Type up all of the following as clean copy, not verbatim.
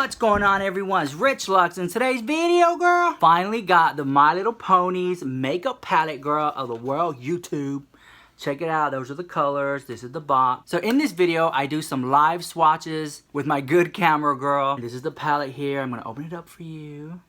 What's going on, everyone? It's Rich Lux. In today's video, girl, finally got the My Little Ponies makeup palette, girl, of the world, YouTube. Check it out. Those are the colors. This is the box. So in this video, I do some live swatches with my good camera, girl. This is the palette here. I'm going to open it up for you.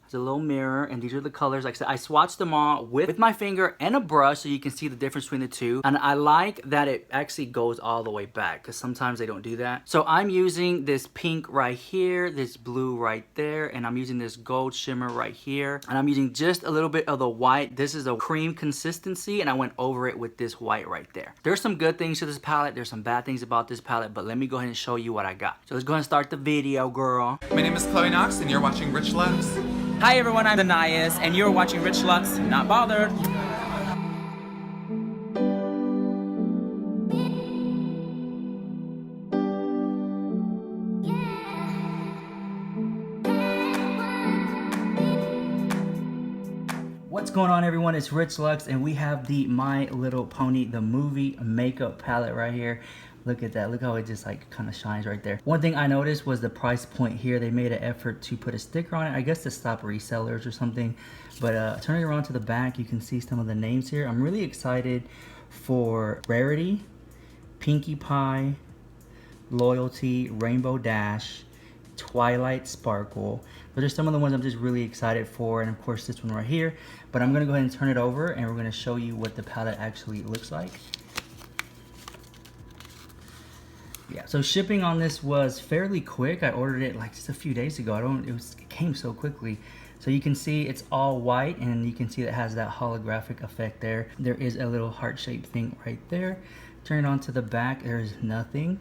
It's a little mirror, and these are the colors. Like I said, I swatched them all with my finger and a brush so you can see the difference between the two. And I like that it actually goes all the way back because sometimes they don't do that. So I'm using this pink right here, this blue right there, and I'm using this gold shimmer right here. And I'm using just a little bit of the white. This is a cream consistency, and I went over it with this white right there. There's some good things to this palette. There's some bad things about this palette, but let me go ahead and show you what I got. So let's go ahead and start the video, girl. My name is Chloe Knox, and you're watching Rich Lux. Hi everyone, I'm Anais, and you're watching Rich Lux, Not Bothered. What's going on, everyone? It's Rich Lux, and we have the My Little Pony, the movie makeup palette right here. Look at that. Look how it just like kind of shines right there. One thing I noticed was the price point here. They made an effort to put a sticker on it, I guess to stop resellers or something. But turning around to the back, you can see some of the names here. I'm really excited for Rarity, Pinkie Pie, Loyalty, Rainbow Dash, Twilight Sparkle. Those are some of the ones I'm just really excited for, and of course this one right here. But I'm gonna go ahead and turn it over, and we're gonna show you what the palette actually looks like. Yeah, so shipping on this was fairly quick. I ordered it like just a few days ago. It came so quickly. So you can see it's all white, and you can see that it has that holographic effect there. There is a little heart-shaped thing right there. Turn it on to the back, there's nothing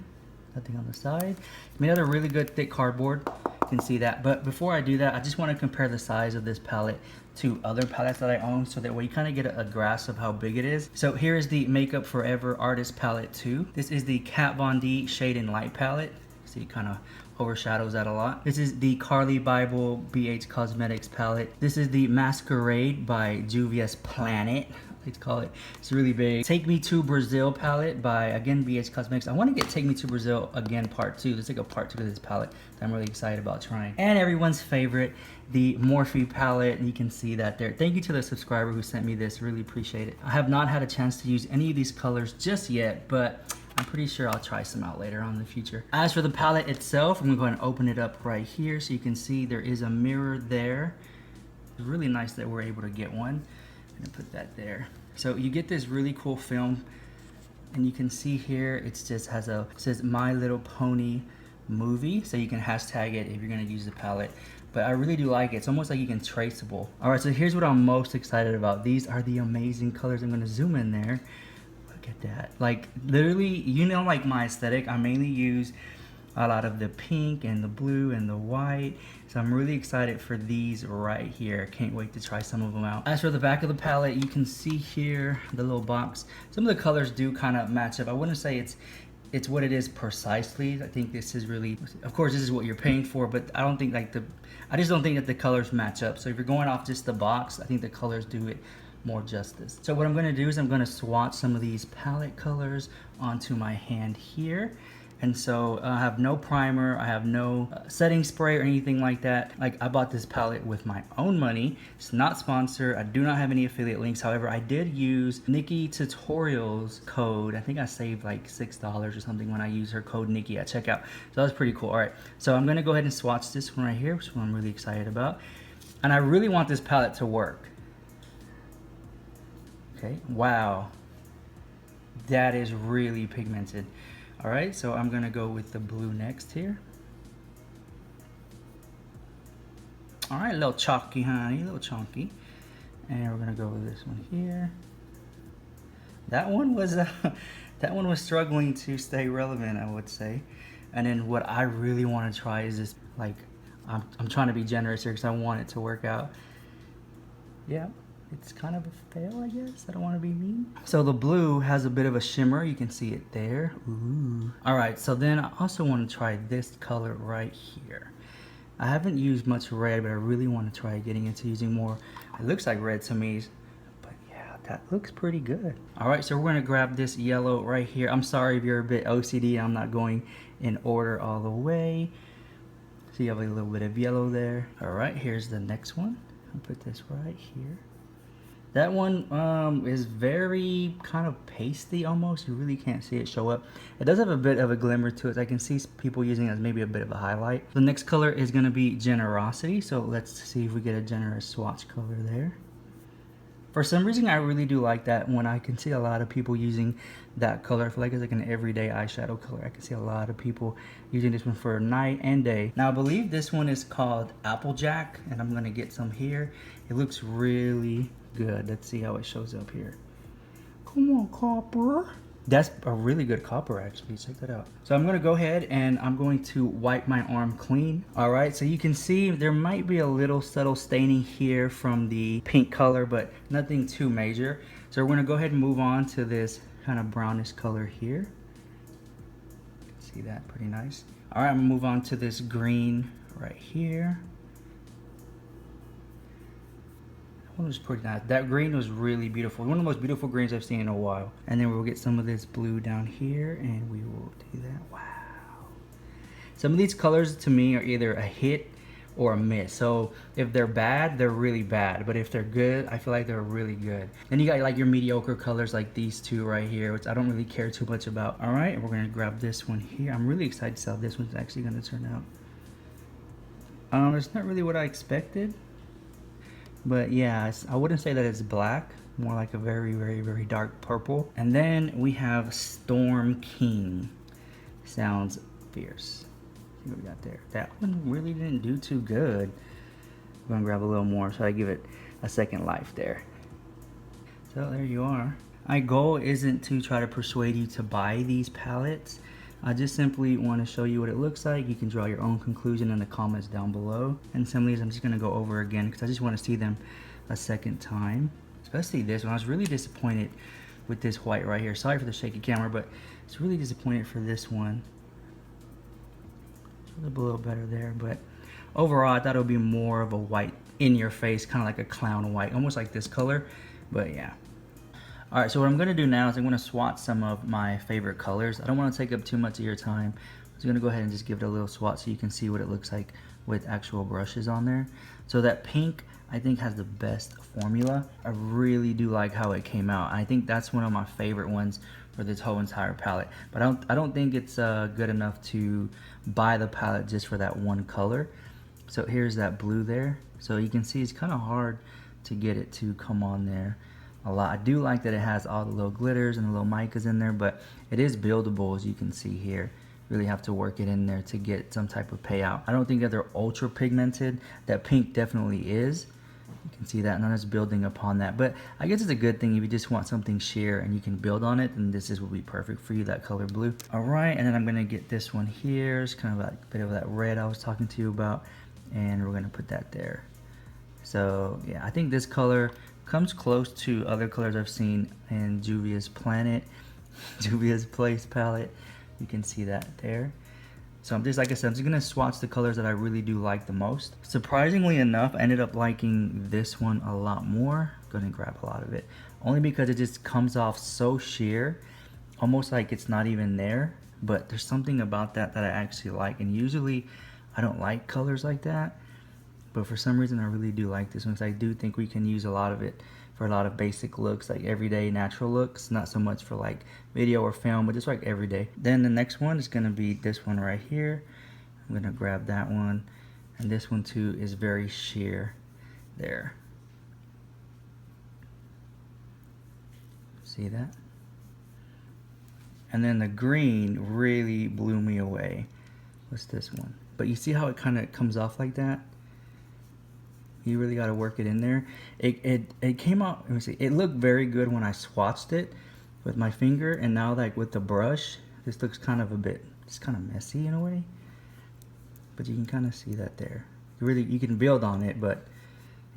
on the side. Made out of really good thick cardboard. You can see that. But before I do that, I just want to compare the size of this palette to other palettes that I own, so that way you kind of get a grasp of how big it is. So here is the Makeup Forever Artist Palette 2. This is the Kat Von D Shade and Light palette. See, it kind of overshadows that a lot. This is the Carly Bible BH Cosmetics palette. This is the Masquerade by Juvia's Planet. Let's call it. It's really big. Take Me to Brazil palette by, again, BH Cosmetics. I want to get Take Me to Brazil again part 2. There's like a part 2 to this palette that I'm really excited about trying. And everyone's favorite, the Morphe palette. And you can see that there. Thank you to the subscriber who sent me this. Really appreciate it. I have not had a chance to use any of these colors just yet, but I'm pretty sure I'll try some out later on in the future. As for the palette itself, I'm going to go ahead and open it up right here so you can see there is a mirror there. It's really nice that we're able to get one. I'm gonna put that there. So you get this really cool film, and you can see here it just has it says My Little Pony movie, so you can hashtag it if you're gonna use the palette. But I really do like it. It's almost like you can traceable. All right, so here's what I'm most excited about. These are the amazing colors. I'm gonna zoom in there. Look at that. Like literally, you know, like my aesthetic, I mainly use a lot of the pink and the blue and the white. So I'm really excited for these right here. Can't wait to try some of them out. As for the back of the palette, you can see here the little box. Some of the colors do kind of match up. I wouldn't say it's what it is precisely. I think this is really, of course this is what you're paying for, but I don't think I just don't think that the colors match up. So if you're going off just the box, I think the colors do it more justice. So what I'm gonna do is I'm gonna swatch some of these palette colors onto my hand here. And so I have no primer, I have no setting spray or anything like that. Like, I bought this palette with my own money. It's not sponsored. I do not have any affiliate links. However, I did use Nikki Tutorials code. I think I saved like $6 or something when I used her code Nikki at checkout. So that was pretty cool. All right, so I'm gonna go ahead and swatch this one right here, which one I'm really excited about. And I really want this palette to work. Okay, wow. That is really pigmented. All right, so I'm gonna go with the blue next here. All right, a little chalky, honey, a little chunky. And we're gonna go with this one here. That one was struggling to stay relevant, I would say. And then what I really want to try is this, like, I'm trying to be generous here because I want it to work out. Yeah. It's kind of a fail, I guess. I don't want to be mean. So the blue has a bit of a shimmer. You can see it there. Ooh. All right, so then I also want to try this color right here. I haven't used much red, but I really want to try getting into using more. It looks like red to me, but yeah, that looks pretty good. All right, so we're going to grab this yellow right here. I'm sorry if you're a bit OCD. I'm not going in order all the way. So you have a little bit of yellow there. All right, here's the next one. I'll put this right here. That one is very kind of pasty almost. You really can't see it show up. It does have a bit of a glimmer to it. I can see people using it as maybe a bit of a highlight. The next color is going to be Generosity. So let's see if we get a generous swatch color there. For some reason, I really do like that one. I can see a lot of people using that color. I feel like it's like an everyday eyeshadow color. I can see a lot of people using this one for night and day. Now, I believe this one is called Applejack, and I'm gonna get some here. It looks really good. Let's see how it shows up here. Come on, copper. That's a really good copper, actually. Check that out. So I'm gonna go ahead and I'm going to wipe my arm clean. All right, so you can see there might be a little subtle staining here from the pink color, but nothing too major. So we're gonna go ahead and move on to this kind of brownish color here. See that, pretty nice. All right, I'm gonna move on to this green right here. One was pretty nice. That green was really beautiful. One of the most beautiful greens I've seen in a while. And then we'll get some of this blue down here and we will do that. Wow. Some of these colors to me are either a hit or a miss. So if they're bad, they're really bad. But if they're good, I feel like they're really good. Then you got like your mediocre colors like these two right here, which I don't really care too much about. All right, we're gonna grab this one here. I'm really excited to see how this one's actually gonna turn out. It's not really what I expected. But yeah, I wouldn't say that it's black, more like a very, very, very dark purple. And then we have Storm King. Sounds fierce. See what we got there. That one really didn't do too good. I'm gonna grab a little more so I give it a second life there. So there you are. My goal isn't to try to persuade you to buy these palettes. I just simply want to show you what it looks like. You can draw your own conclusion in the comments down below. And some of these I'm just going to go over again because I just want to see them a second time. Especially this one. I was really disappointed with this white right here. Sorry for the shaky camera, but it's really disappointed for this one. It's a little better there, but overall I thought it would be more of a white in your face, kind of like a clown white, almost like this color, but yeah. All right, so what I'm gonna do now is I'm gonna swatch some of my favorite colors. I don't wanna take up too much of your time. I'm just gonna go ahead and just give it a little swatch so you can see what it looks like with actual brushes on there. So that pink, I think, has the best formula. I really do like how it came out. I think that's one of my favorite ones for this whole entire palette. But I don't think it's good enough to buy the palette just for that one color. So here's that blue there. So you can see it's kind of hard to get it to come on there a lot. I do like that it has all the little glitters and the little micas in there, but it is buildable, as you can see here. Really have to work it in there to get some type of payout. I don't think that they're ultra pigmented. That pink definitely is. You can see that, and then it's building upon that. But I guess it's a good thing if you just want something sheer and you can build on it, and this will be perfect for you, that color blue. All right, and then I'm gonna get this one here. It's kind of like a bit of that red I was talking to you about, and we're gonna put that there. So yeah, I think this color comes close to other colors I've seen in Juvia's Planet, Juvia's Place palette. You can see that there. So I'm just, like I said, I'm just gonna swatch the colors that I really do like the most. Surprisingly enough, I ended up liking this one a lot more. I'm gonna grab a lot of it. Only because it just comes off so sheer, almost like it's not even there. But there's something about that that I actually like. And usually I don't like colors like that. But for some reason I really do like this one, because I do think we can use a lot of it for a lot of basic looks, like everyday natural looks, not so much for like video or film, but just like everyday. Then the next one is gonna be this one right here. I'm gonna grab that one, and this one too is very sheer there. See that? And then the green really blew me away. What's this one? But you see how it kind of comes off like that? You really got to work it in there. It came out, let me see, it looked very good when I swatched it with my finger, and now like with the brush, this looks kind of a bit, it's kind of messy in a way. But you can kind of see that there. You can build on it, but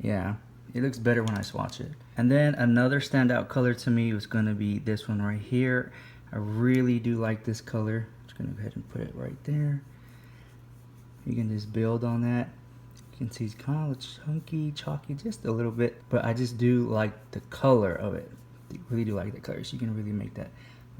yeah, it looks better when I swatch it. And then another standout color to me was going to be this one right here. I really do like this color. I'm just going to go ahead and put it right there. You can just build on that. You can see it's kind of chunky, chalky, just a little bit, but I just do like the color of it. I really do like the color, so you can really make that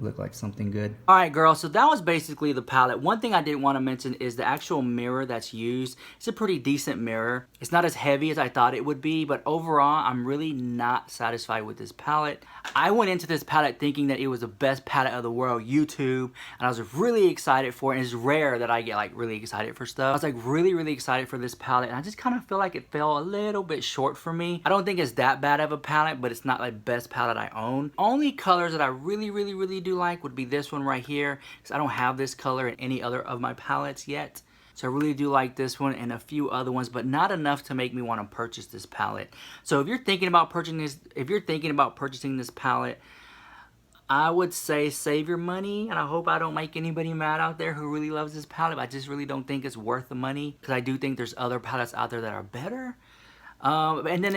look like something good. All right, girls, so that was basically the palette. One thing I did want to mention is the actual mirror that's used. It's a pretty decent mirror. It's not as heavy as I thought it would be, but overall, I'm really not satisfied with this palette. I went into this palette thinking that it was the best palette of the world, YouTube, and I was really excited for it. And it's rare that I get like really excited for stuff. I was like really excited for this palette, and I just kind of feel like it fell a little bit short for me. I don't think it's that bad of a palette, but it's not like best palette I own. Only colors that I really do like would be this one right here, because I don't have this color in any other of my palettes yet. So I really do like this one and a few other ones, but not enough to make me want to purchase this palette. So if you're thinking about purchasing this palette, I would say save your money, and I hope I don't make anybody mad out there who really loves this palette. But I just really don't think it's worth the money, because I do think there's other palettes out there that are better. And then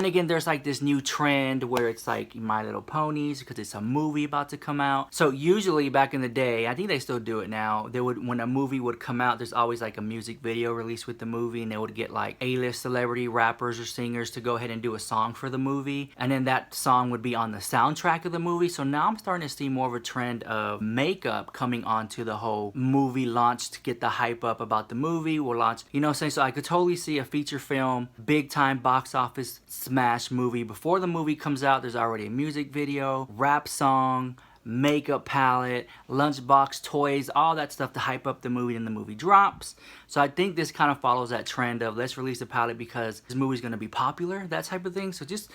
again, there's like this new trend where it's like My Little Ponies, because it's a movie about to come out. So usually back in the day, I think they still do it now, when a movie would come out, there's always like a music video released with the movie, and they would get like A-list celebrity rappers or singers to go ahead and do a song for the movie, and then that song would be on the soundtrack of the movie. So now I'm starting to see more of a trend of makeup coming onto the whole movie launch to get the hype up about the movie will launch. You know what I'm saying? So I could totally see a feature film, big time box office smash movie. Before the movie comes out, there's already a music video, rap song, makeup palette, lunchbox, toys, all that stuff to hype up the movie, and the movie drops. So I think this kind of follows that trend of let's release a palette because this movie's going to be popular, that type of thing. So just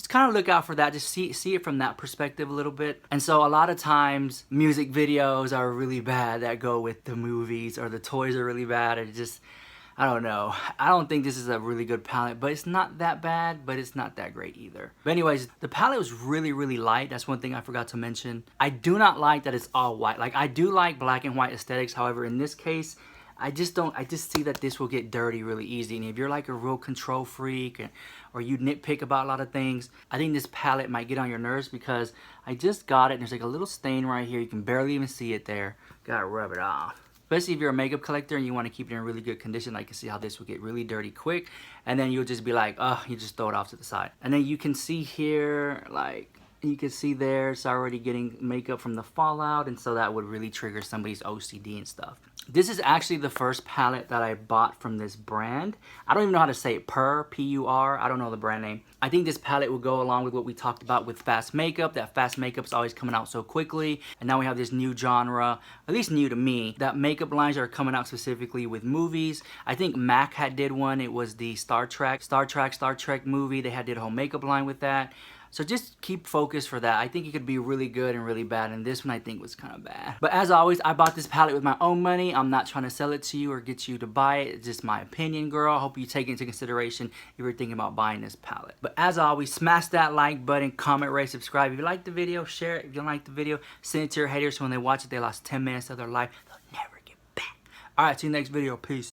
kind of look out for that. Just see it from that perspective a little bit. And so a lot of times music videos are really bad that go with the movies, or the toys are really bad. It just, I don't know. I don't think this is a really good palette, but it's not that bad, but it's not that great either. But anyways, the palette was really light. That's one thing I forgot to mention. I do not like that it's all white. Like, I do like black and white aesthetics. However, in this case, I just see that this will get dirty really easy. And if you're like a real control freak, or you nitpick about a lot of things, I think this palette might get on your nerves, because I just got it and there's like a little stain right here. You can barely even see it there. Gotta rub it off. Especially if you're a makeup collector and you want to keep it in really good condition. I can see how this will get really dirty quick, and then you'll just be like, oh, you just throw it off to the side. And then you can see here, like, you can see there, it's already getting makeup from the fallout, and so that would really trigger somebody's OCD and stuff. This is actually the first palette that I bought from this brand. I don't even know how to say it, P-U-R, I don't know the brand name. I think this palette will go along with what we talked about with fast makeup, that fast makeup's always coming out so quickly, and now we have this new genre, at least new to me, that makeup lines are coming out specifically with movies. I think MAC had did one, it was the Star Trek movie, they had did a whole makeup line with that. So just keep focused for that. I think it could be really good and really bad, and this one I think was kind of bad. But as always, I bought this palette with my own money. I'm not trying to sell it to you or get you to buy it. It's just my opinion, girl. I hope you take it into consideration if you're thinking about buying this palette. But as always, smash that like button, comment, rate, subscribe. If you like the video, share it. If you don't like the video, send it to your haters, so when they watch it, they lost 10 minutes of their life. They'll never get back. All right, see you next video. Peace.